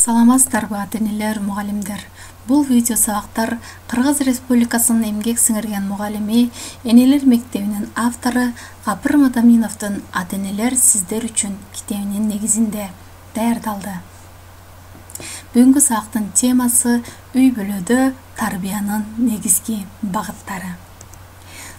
Саламатсыздарбы ата-энелер, мугалимдер. Бул видео сабактар Кыргыз Республикасынын эмгек сиңирген мугалими, энелер мектебинин автору Гапыр Мадаминовдун ата-энелер сиздер үчүн китебинин негизинде даярдалды. Бүгүнкү сабактын темасы үй бүлөдө тарбиянын негизги багыттары.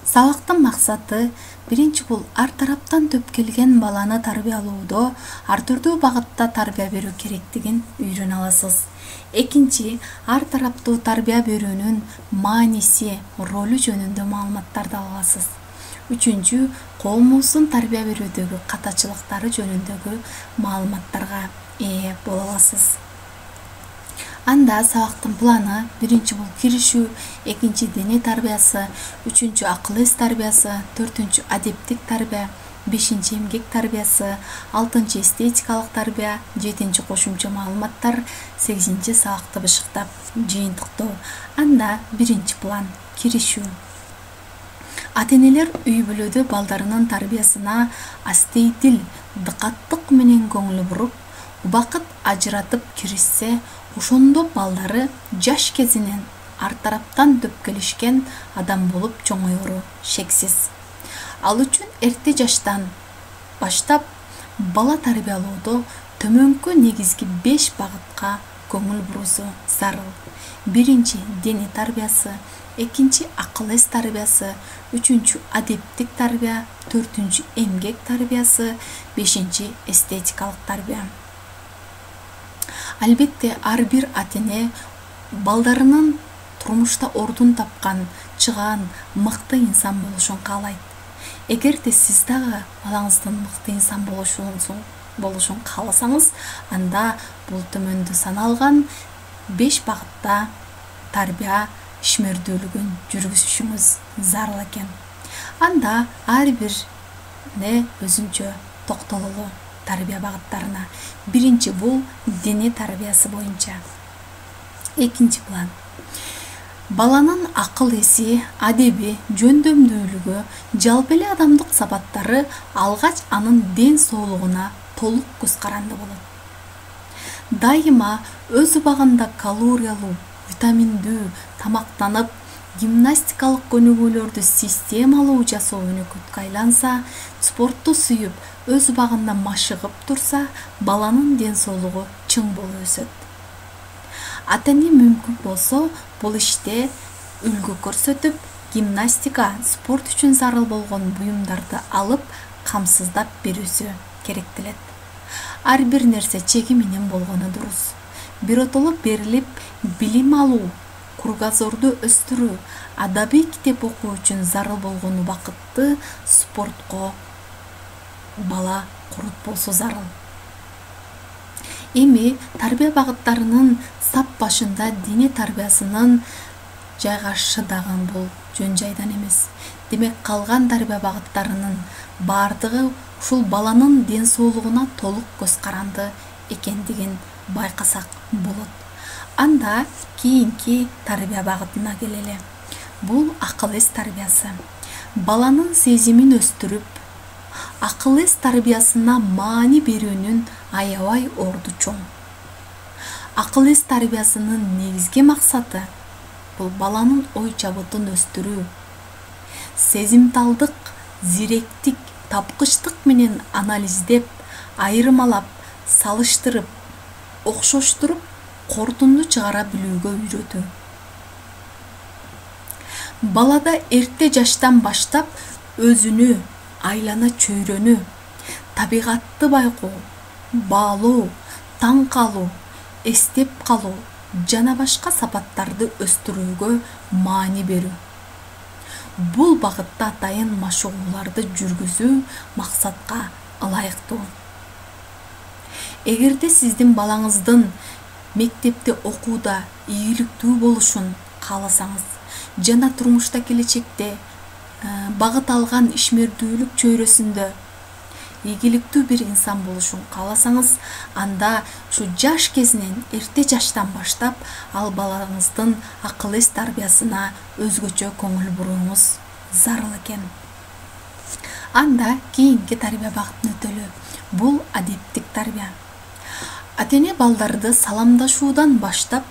Сабактын максаты биринчи бул ар тараптан төп келген баланы тарбиялоодо ар түрдүү багытта тарбия берүү керектигин үйрөнө аласыз. Экинчи, ар тараптуу тарбия берүүнүн мааниси, ролу жөнүндө маалыматтарды аласыз. Үчүнчү, коомубуздун тарбия берүүдөгү катачылыктары жөнүндөгү маалыматтарга ээ боло аласыз. Анда сабактын планы: биринчи бул киришүү, экинчи дене тарбиясы, үчүнчү акыл эс тарбиясы, төртүнчү адептик тарбия, бешинчи эмгек тарбиясы, алтынчы эстетикалык тарбия, жетинчи кошумча маалыматтар, сегизинчи сабакты бышыктап жыйынтыктоо. Анда биринчи план киришүү. Ата-энелер үй бүлөдө балдарынын тарбиясына астейдил, дыкаттык менен көңүл буруп, убакыт ажыратып киришсе, ошондо балдары жаш кезинен ар тараптан төп келишкен адам болуп чоңоёру шексиз. Ал үчүн эрте жаштан баштап бала тарбиялоодо төмөнкү негизги 5 багытка көңүл буруусу зарыл. Биринчи дене тарбиясы, экинчи акыл эс тарбиясы, үчүнчү адептик тарбия, төртүнчү эмгек тарбиясы, бешинчи эстетикалык тарбия. Албетте ар бир ата-эне балдарынын турмушта ордун тапкан, чыгаан, мыкты инсан болушун каалайт. Эгерде сиз дагы балаңыздын мыкты инсан болушун кааласаңыз, анда бул төмөндө саналган 5 багытта тарбия ишмердүүлүгүн жүргүзүшүңүз зарыл экен. Анда ар бирине өзүнчө токтололу тарбия багыттарына. Биринчи бул дене тарбиясы боюнча. Экинчи план: баланын акыл эси, адеби, жөндөмдүүлүгү, жалпы эле адамдык сапаттары алгач анын ден соолугуна толук көз каранды болот. Дайыма өз убагында калориялуу, витаминдүү тамактанып, гимнастикалык көнүгүүлөрдү системалуу жасоо өнөкөткө айланса, спортту сүйүп, өз убагында машыгып турса, баланын ден соолугу чың болуп өсөт. Ата-эне мүмкүн болсо, бул иште үлгү көрсөтүп, гимнастика, спорт үчүн зарыл болгон буюмдарды алып, камсыздап берүүсү керектелет. Ар бир нерсе чеги менен болгону дурус. Биротоло берилип, билим алуу, кругозорду өстүрүү, адабий китеп окуу үчүн зарыл болгон убакытты спортко бала корутпосу зарыл. Эми тарбия багыттарынын сап башында дене тарбиясынын жайгашышы дагы бул жөн жайдан эмес. Демек калган тарбия багыттарынын бардыгы ушул баланын ден соолугуна толук көз каранды экендигин байкасак болот. Анда кийинки тарбия багытына келели. Бул акыл эс тарбиясы. Баланын сезимин өстүрүп, акыл эс тарбиясына маани берүүнүн аябай орду чоң. Акыл эс тарбиясынын негизги максаты бул баланын ой чабытын өстүрүү. Сезимталдык, зиректик, тапкычтык менен анализдеп, айырмалап, салыштырып, окшоштуруп, корутунду чыгара билүүгө үйрөтүү. Балада эрте жаштан баштап өзүнү, айлана чөйрөнү, табигатты байкоо, баалоо, таң калуу, эстеп калуу жана башка сапаттарды өстүрүүгө маани берүү. Бул багытта атайын машыгууларды жүргүзүү максатка ылайыктуу. Эгерде сиздин балаңыздын мектепте окууда ийгиликтүү болушун кааласаңыз жана турмушта келечекте багыт алган ишмердүүлүк чөйрөсүндө ийгиликтүү бир инсан болушун кааласаңыз, анда ушу жаш кезинен эрте жаштан баштап ал балаңыздын акыл эс тарбиясына өзгөчө көңүл бурууңуз зарыл экен. Анда кийинки тарбия багытына өтөлү. Бул адептик тарбия. Ата-эне балдарды саламдашуудан баштап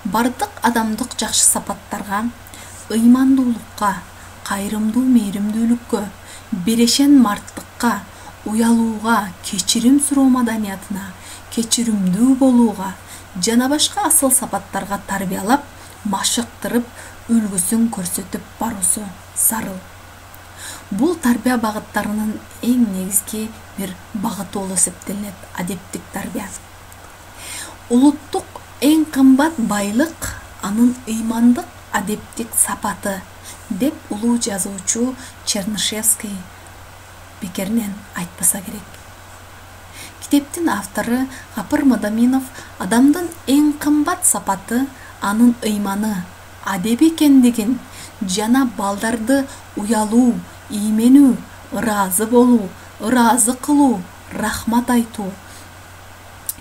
бардык адамдык жакшы сапаттарга, ыймандуулукка, кайрымдуу мээримдүүлүккө, берешен марттыкка, уялууга, кечирим суроо маданиятына, кечиримдүү болууга жана башка асыл сапаттарга тарбиялап, машыктырып, үлгүсүн көрсөтүп баруусу зарыл. Бул тарбия багыттарынын эң негизги бир багыты болуп эсептелет адептик тарбия. Улуттук эң кымбат байлык анын ыймандык адептик сапаты деп улуу жазуучу Чернышевский бекеринен айтпаса керек. Китептин автору Гапыр Мадаминов адамдын эң кымбат сапаты анын ыйманы, адеби экендигин жана балдарды уялуу, ийменүү, ыраазы болуу, ыраазы кылуу, рахмат айтуу,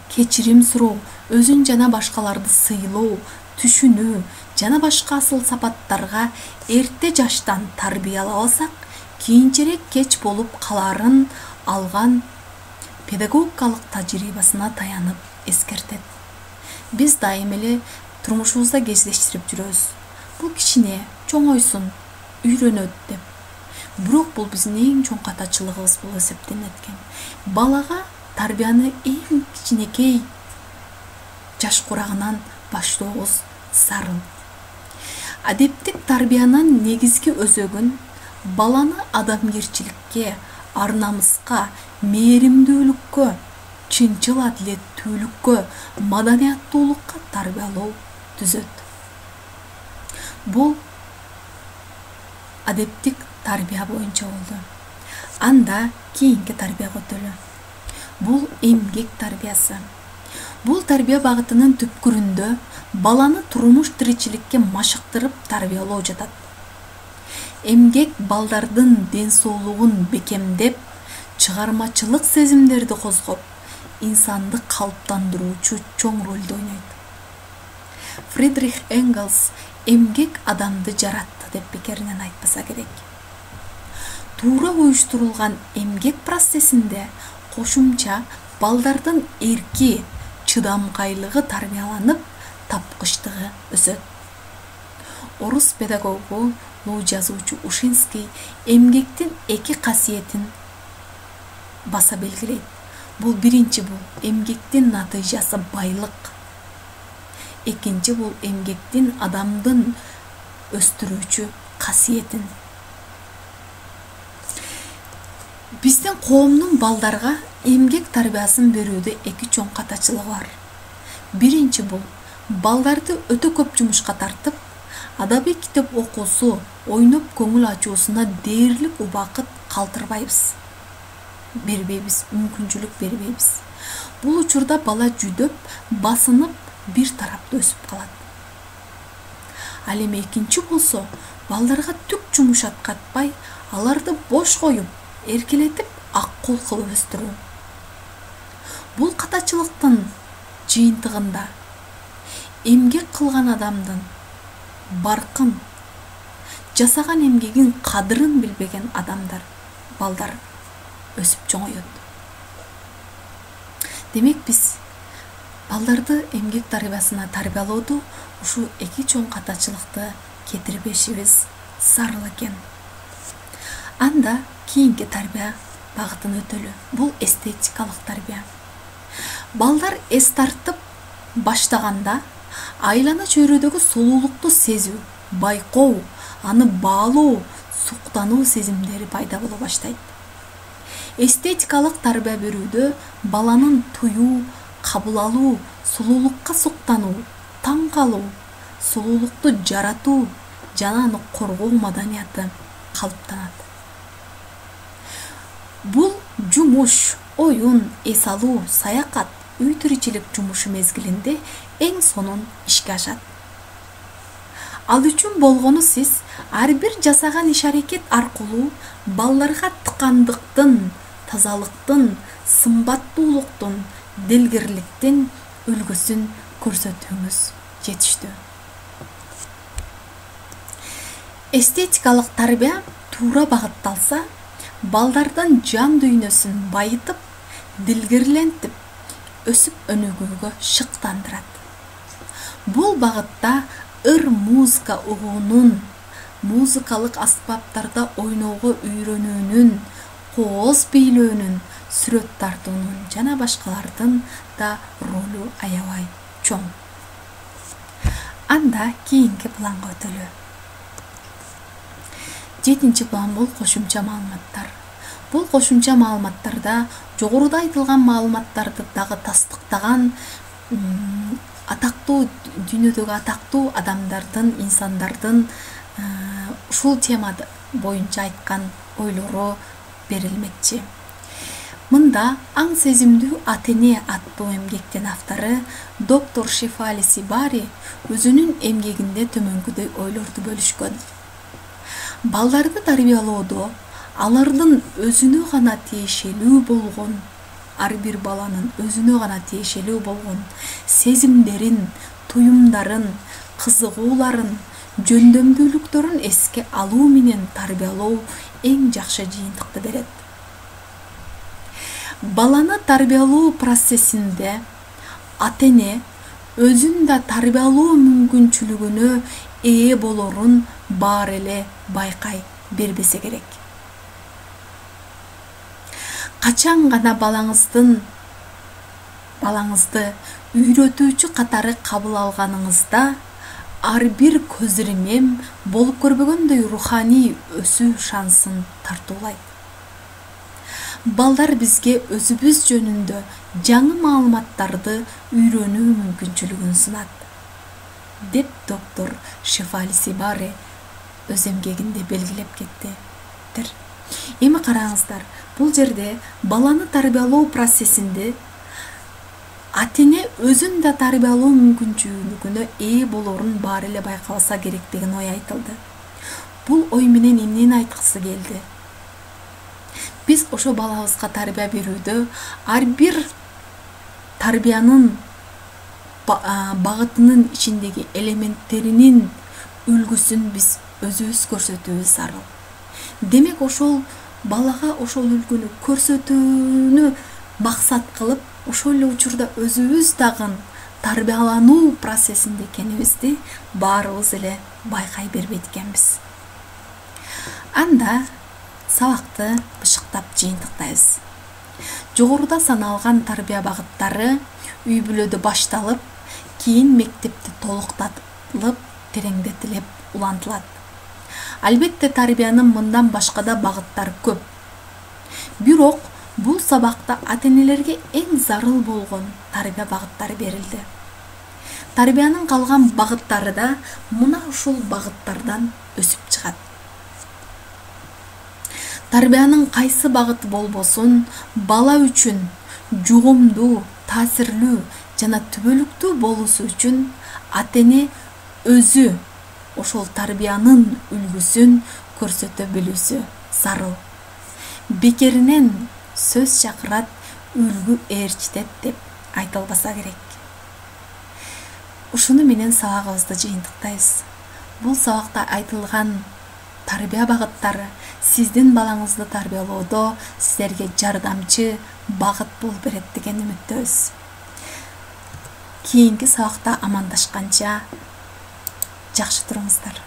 кечирим суроо, өзүн жана башкаларды сыйлоо, түшүнүү жана башка асыл сапаттарга эрте жаштан тарбиялабасак, кийинчерээк кеч болуп каларын алган педагогикалык тажрыйбасына таянып эскертет. Биз дайым эле турмушубузда кездештирип жүрөбүз. Бул кичине чоңойсун, үйрөнөт деп. Бирок бул биздин эң чоң катачылыгыбыз болуп эсептелет экен. Балага тарбияны эң кичинекей жаш курагынан баштообуз зарыл. Адептик тарбиянын негизги өзөгүн баланы адамгерчиликке, ар-намыска, мээримдүүлүккө, чынчыл адилеттүүлүккө, маданияттуулукка тарбиялоо түзөт. Бул адептик тарбия боюнча болду. Анда кийинки тарбияга өтөлү. Бул эмгек тарбиясы. Бул тарбия багытынын түпкүрүндө баланы турмуш тиричиликке машыктырып тарбиялоо жатат. Эмгек балдардын ден соолугун бекемдеп, чыгармачылык сезимдерди козгоп, инсанды калыптандыруучу чоң ролду ойнойт. Фридрих Энгельс эмгек адамды жаратты деп бекеринен айтпаса керек. Туура уюштурулган эмгек процессинде кошумча балдардын эрки, чыдамкайлыгы тарбияланып, тапкычтыгы өсөт. Орус педагогу, улуу жазуучу Ушинский эмгектин эки касиетин баса белгилейт. Бул биринчи бул эмгектин натыйжасы байлык. Экинчи бул эмгектин адамдын өстүрүүчү касиетин. Биздин коомдун балдарга эмгек тарбиясын берүүдө эки чоң катачылыгы бар. Биринчи бул балдарды өтө көп жумушка тартып, адаби китеп окуусу, ойноп көңүл ачуусуна дээрлик убакыт калтырбайбыз. Бербейбиз, мүмкүнчүлүк бербейбиз. Бул учурда бала жүдөп, басынып, бир тарапта өсүп калат. Ал эми экинчи болсо, балдарга түк жумуш аткатпай, аларды бош коюп, эркелетип, аккул кылып өстүрүү. Бул катачылыктын жыйынтыгында эмгек кылган адамдын баркын, жасаган эмгегин кадырын билбеген адамдар, балдар өсүп чоңойот. Демек биз балдарды эмгек тарбиясына тарбиялоодо ушу эки чоң катачылыкты кетирбешибиз зарыл экен. Анда кийинки тарбия багытын өтөлү. Бул эстетикалык тарбия. Балдар эс тартып баштаганда айлана чөйрөдөгү сулуулукту сезүү, байкоо, аны баалоо, суктануу сезимдери пайда боло баштайт. Эстетикалык тарбия берүүдө баланын туюу, кабыл алуу, сулуулукка суктануу, таң калуу, сулуулукту жаратуу жана аны коргоо маданияты калыптанат. Бул жумуш, оюн, эс алуу, саякат, үй тиричилик жумушу мезгилинде эң сонун ишке ашат. Ал үчүн болгону сиз ар бир жасаган иш-аракет аркылуу балдарга тыкандыктын, тазалыктын, сымбаттуулуктун, делгирликтин үлгүсүн көрсөтүүңүз жетиштүү. Эстетикалык тарбия туура багытталса, балдардын жан дүйнөсүн байытып, дилгирлентип, өсүп өнүгүүгө шыктандырат. Бул багытта ыр музыка угуунун, музыкалык аспаптарда ойноого үйрөнүүнүн, кооз бийлөөнүн, сүрөт тартуунун жана башкалардын да ролу аябай чоң. Анда кийинки планга өтөлү. 7-чи план бул кошумча маалыматтар. Бул кошумча маалыматтарда жогоруда айтылган маалыматтарды дагы тастыктаган атактуу дүйнөдөгү атактуу адамдардын, инсандардын ушул тема боюнча айткан ойлору берилмекчи. Мында аң сезимдүү Атене аттуу эмгектин автору доктор Шефали Сибари өзүнүн эмгегинде төмөнкүдөй ойлорду бөлүшкөн. Балдарды тарбиялоодо алардын өзүнө гана тиешелүү болгон, ар бир баланын өзүнө гана тиешелүү болгон сезимдерин, туюмдарын, кызыгууларын, жөндөмдүүлүктөрүн эске алуу менен тарбиялоо эң жакшы жыйынтыкты берет. Баланы тарбиялоо процессинде Атене өзүн да тарбиялоо мүмкүнчүлүгүнө ээ болорун баары эле байкай бербесе керек. Качан гана балаңызды үйрөтүүчү катары кабыл алганыңызда ар бир көзүремем болуп көрбөгөндөй руханий өсүү шансын тартуулайт. Балдар бизге өзүбүз жөнүндө жаңы маалыматтарды үйрөнүү мүмкүнчүлүгүн сунат, деп доктор Шефали Сибари өз эмгегинде белгилеп кеттиdir. Эми караңыздар, бул жерде баланы тарбиялоо процессинде Атене өзүн да тарбиялоо мүмкүнчүлүгүнө ээ болорун баары эле байкабаса керек деген ой айтылды. Бул ой менен эмнени айткысы келди? Биз ошо балабызга тарбия берүүдө ар бир тарбиянын багытынын ичиндеги элементтеринин үлгүсүн биз өзүбүз көрсөтүүбүз зарыл. Демек ошол балага ошол үлгүнү көрсөтүүнү максат кылып, ошол эле учурда өзүбүз дагы тарбиялануу процессинде экенибизди баарыбыз эле байкай бербейт экенбиз. Анда сабакты бышыктап жыйынтыктайбыз. Жогоруда саналган тарбия багыттары үй бүлөдө башталып, кийин мектепте толуктатылып, тереңдетилип улантылат. Албетте тарбиянын мындан башка да багыттары көп. Бирок бул сабакта ата-энелерге эң зарыл болгон тарбия багыттары берилди. Тарбиянын калган багыттары да мына ушул багыттардан өсүп чыгат. Тарбиянын кайсы багыты болбосун, бала үчүн жугумдуу, таасирлүү жана түбөлүктүү болуусу үчүн ата-эне өзү ошол тарбиянын үлгүсүн көрсөтө билүүсү зарыл. Бекеринен сөз чакырат, үлгү ээрчитет деп айтылбаса керек. Ушуну менен сабагыбызды жыйынтыктайбыз. Бул сабакта айтылган тарбия багыттары сиздин балаңызды тарбиялоодо сиздерге жардамчы багыт болуп берет деген үмүттөбүз. Кийинки сабакта амандашканча жакшы туруңуздар.